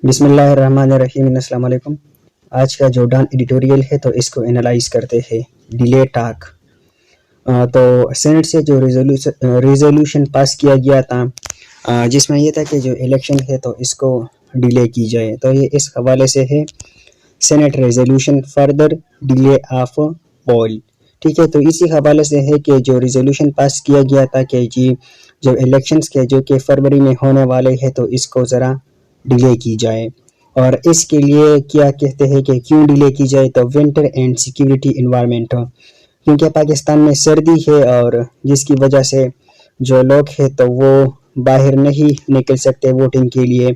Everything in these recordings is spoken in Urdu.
بسم اللہ الرحمن الرحیم، السلام علیکم۔ آج کا جو ڈان ایڈیٹوریل ہے تو اس کو انالائز کرتے ہیں ڈیلے ٹاک۔ تو سینٹ سے جو ریزولوشن پاس کیا گیا تھا جس میں یہ تھا کہ جو الیکشن ہے تو اس کو ڈیلے کی جائے، تو یہ اس حوالے سے ہے Senate resolution further delay of poll, ٹھیک ہے۔ تو اسی حوالے سے ہے کہ جو ریزولوشن پاس کیا گیا تھا کہ جو الیکشنز کے جو کہ فروری میں ہونے والے ہیں تو اس کو ذرا ڈیلے کی جائے، اور اس کے لیے کیا کہتے ہیں کہ کیوں ڈیلے کی جائے، تو ونٹر اینڈ سیکیورٹی انوائرمنٹ، کیونکہ پاکستان میں سردی ہے اور جس کی وجہ سے جو لوگ ہیں تو وہ باہر نہیں نکل سکتے ووٹنگ کے لیے،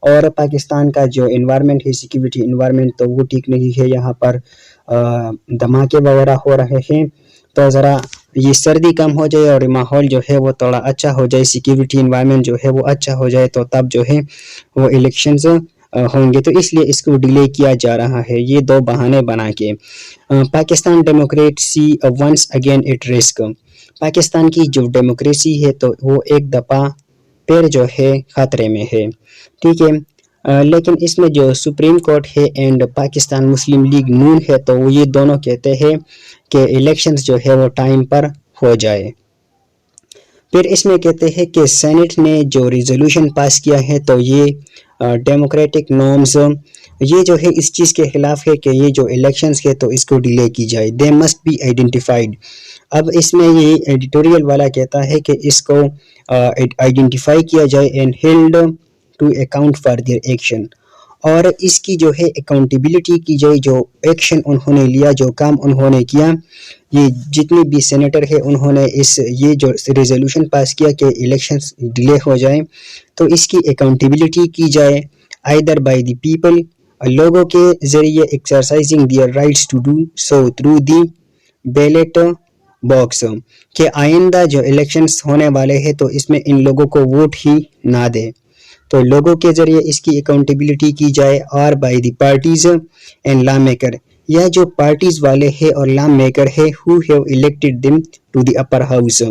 اور پاکستان کا جو انوائرمنٹ ہے سیکیورٹی انوائرمنٹ تو وہ ٹھیک نہیں ہے، یہاں پر دھماکے وغیرہ ہو رہے ہیں، تو ذرا یہ سردی کم ہو جائے اور ماحول جو ہے وہ تھوڑا اچھا ہو جائے، سیکیورٹی انوائرمنٹ جو ہے وہ اچھا ہو جائے، تو تب جو ہے وہ الیکشنز ہوں گے، تو اس لیے اس کو ڈیلے کیا جا رہا ہے، یہ دو بہانے بنا کے۔ Pakistan democracy once again at risk, Pakistan کی جو ڈیموکریسی ہے تو وہ ایک دفعہ پھر جو ہے خطرے میں ہے، ٹھیک ہے۔ لیکن اس میں جو سپریم کورٹ ہے اینڈ پاکستان مسلم لیگ نون ہے تو وہ یہ دونوں کہتے ہیں کہ الیکشنز جو ہے وہ ٹائم پر ہو جائے۔ پھر اس میں کہتے ہیں کہ سینٹ نے جو ریزولوشن پاس کیا ہے تو یہ ڈیموکریٹک نارمز یہ جو ہے اس چیز کے خلاف ہے کہ یہ جو الیکشنز ہے تو اس کو ڈیلے کی جائے، دے مسٹ بی آئیڈینٹیفائڈ۔ اب اس میں یہ ایڈیٹوریل والا کہتا ہے کہ اس کو آئیڈینٹیفائی کیا جائے and held to account for their action, اور اس کی جو ہے اکاؤنٹیبلٹی کی جائے، جو ایکشن انہوں نے لیا، جو کام انہوں نے کیا، یہ جتنے بھی سینیٹر ہے انہوں نے یہ جو ریزولوشن پاس کیا کہ الیکشنز ڈیلے ہو جائیں تو اس کی اکاؤنٹیبلٹی کی جائے either by the people، لوگوں کے ذریعے exercising their rights to do so through the ballot box، کہ آئندہ جو الیکشنز ہونے والے ہیں تو اس میں ان لوگوں کو ووٹ ہی نہ دے، تو لوگوں کے ذریعے اس کی اکاؤنٹیبلٹی کی جائے، اور by the parties and lawmaker، یا جو پارٹیز والے ہیں اور لا میکر ہے who have elected them to the upper house،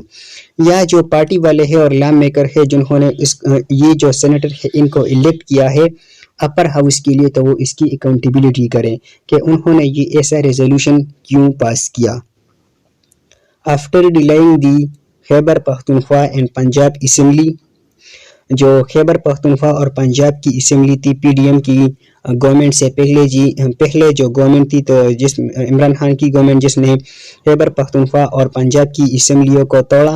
یا جو پارٹی والے ہیں اور لا میکر ہے جنہوں نے یہ جو سینیٹر ہے ان کو الیکٹ کیا ہے اپر ہاؤس کے لیے، تو وہ اس کی اکاؤنٹیبلٹی کریں کہ انہوں نے یہ ایسا ریزولوشن کیوں پاس کیا۔ After delaying the Khyber Pakhtunkhwa and Punjab assembly, جو خیبر پختونخوا اور پنجاب کی اسمبلی تھی پی ڈی ایم کی گورنمنٹ سے پہلے جو گورنمنٹ تھی تو جس عمران خان کی گورنمنٹ جس نے خیبر پختونخوا اور پنجاب کی اسمبلیوں کو توڑا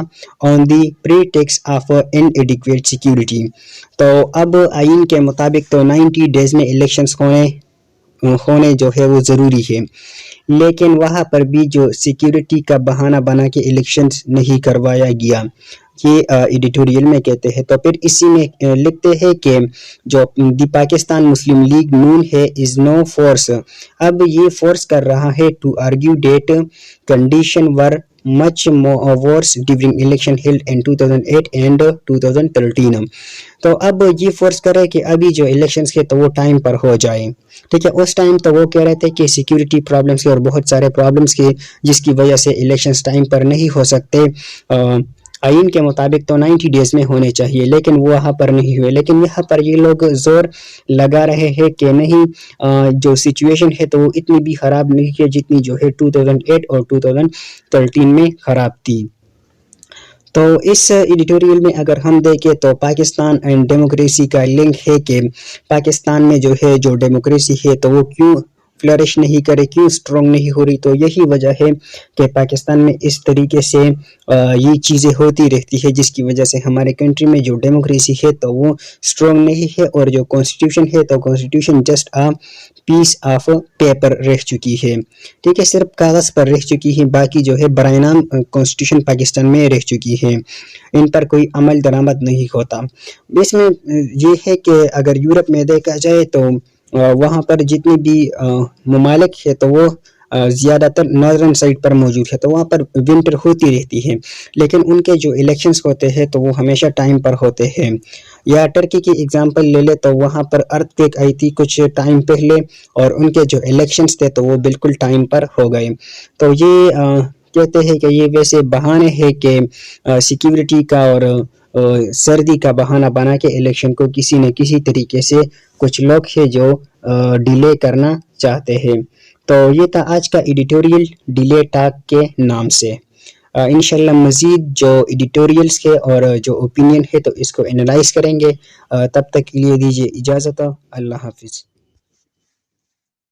آن دی پریٹیکس آف ان ایڈیکویٹ سیکیورٹی، تو اب آئین کے مطابق تو 90 ڈیز میں الیکشنز ہونے جو ہے وہ ضروری ہے، لیکن وہاں پر بھی جو سیکیورٹی کا بہانہ بنا کے الیکشنز نہیں کروایا گیا، یہ ایڈیٹوریل میں کہتے ہیں۔ تو پھر اسی میں لکھتے ہیں کہ جو دی پاکستان مسلم لیگ نون ہے از نو فورس، اب یہ فورس کر رہا ہے to argue that condition were much worse during election held in 2008 and 2013، تو اب یہ فورس کر رہے کہ ابھی جو الیکشنز کے تو وہ ٹائم پر ہو جائیں، ٹھیک ہے۔ اس ٹائم تو وہ کہہ رہے تھے کہ سیکیورٹی پرابلمس کے اور بہت سارے پرابلمس کے جس کی وجہ سے الیکشنز ٹائم پر نہیں ہو سکتے، آئین کے مطابق تو 90 ڈیز میں ہونے چاہیے، لیکن وہ وہاں پر نہیں ہوئے، لیکن یہاں پر یہ لوگ زور لگا رہے ہیں کہ نہیں، جو سچویشن ہے تو وہ اتنی بھی خراب نہیں ہے جتنی جو ہے 2008 اور 2013 میں خراب تھی۔ تو اس ایڈیٹوریل میں اگر ہم دیکھیں تو پاکستان اینڈ ڈیموکریسی کا لنک ہے کہ پاکستان میں جو ہے جو ڈیموکریسی ہے تو وہ کیوں فلرش نہیں کرے، کیوں سٹرونگ نہیں ہو رہی، تو یہی وجہ ہے کہ پاکستان میں اس طریقے سے یہ چیزیں ہوتی رہتی ہے جس کی وجہ سے ہمارے کنٹری میں جو ڈیموکریسی ہے تو وہ سٹرونگ نہیں ہے، اور جو کانسٹیٹیوشن ہے تو constitution just piece of paper رہ چکی ہے، ٹھیک ہے، صرف کاغذ پر رہ چکی ہے، باقی جو ہے برائے نام کانسٹیٹیوشن پاکستان میں رہ چکی ہے، ان پر کوئی عمل درآمد نہیں ہوتا۔ اس میں یہ ہے کہ اگر یورپ میں دیکھا جائے تو وہاں پر جتنی بھی ممالک ہے تو وہ زیادہ تر نارتھرن سائڈ پر موجود ہے، تو وہاں پر ونٹر ہوتی رہتی ہے، لیکن ان کے جو الیکشنز ہوتے ہیں تو وہ ہمیشہ ٹائم پر ہوتے ہیں۔ یا ٹرکی کی اگزامپل لے لے تو وہاں پر ارتھ کویک آئی تھی کچھ ٹائم پہلے، اور ان کے جو الیکشنز تھے تو وہ بالکل ٹائم پر ہو گئے، تو یہ کہتے ہیں کہ یہ ویسے بہانے ہیں کہ سیکیورٹی کا اور سردی کا بہانہ بنا کے الیکشن کو کسی نہ کسی طریقے سے کچھ لوگ ہیں جو ڈیلے کرنا چاہتے ہیں۔ تو یہ تھا آج کا ایڈیٹوریل ڈیلے ٹاک کے نام سے۔ انشاءاللہ مزید جو ایڈیٹوریلز کے اور جو اوپینین ہے تو اس کو انالائز کریں گے۔ تب تک کے لیے دیجیے اجازت، اللہ حافظ۔